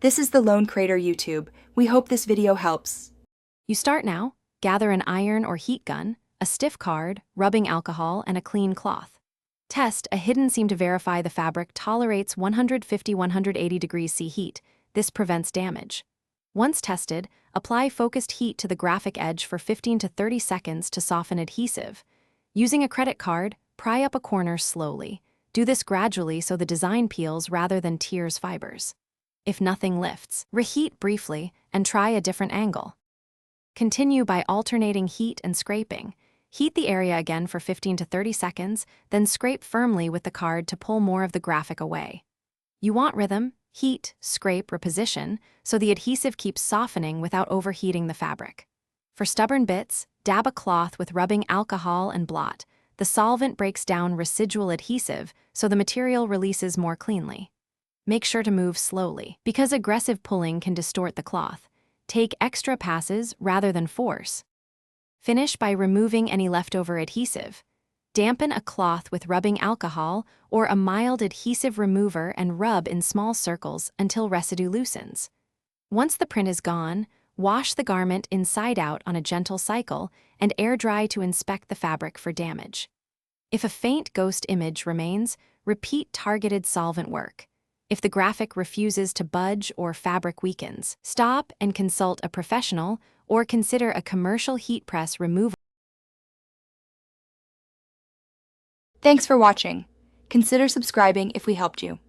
This is the Lone Crater YouTube. We hope this video helps. You start now. Gather an iron or heat gun, a stiff card, rubbing alcohol, and a clean cloth. Test a hidden seam to verify the fabric tolerates 150–180 degrees C heat. This prevents damage. Once tested, apply focused heat to the graphic edge for 15 to 30 seconds to soften adhesive. Using a credit card, pry up a corner slowly. Do this gradually so the design peels rather than tears fibers. If nothing lifts, reheat briefly and try a different angle. Continue by alternating heat and scraping. Heat the area again for 15 to 30 seconds, then scrape firmly with the card to pull more of the graphic away. You want rhythm, heat, scrape, reposition, so the adhesive keeps softening without overheating the fabric. For stubborn bits, dab a cloth with rubbing alcohol and blot. The solvent breaks down residual adhesive, so the material releases more cleanly. Make sure to move slowly, because aggressive pulling can distort the cloth. Take extra passes rather than force. Finish by removing any leftover adhesive. Dampen a cloth with rubbing alcohol or a mild adhesive remover and rub in small circles until residue loosens. Once the print is gone, wash the garment inside out on a gentle cycle and air dry to inspect the fabric for damage. If a faint ghost image remains, repeat targeted solvent work. If the graphic refuses to budge or fabric weakens, stop and consult a professional or consider a commercial heat press removal. Thanks for watching. Consider subscribing if we helped you.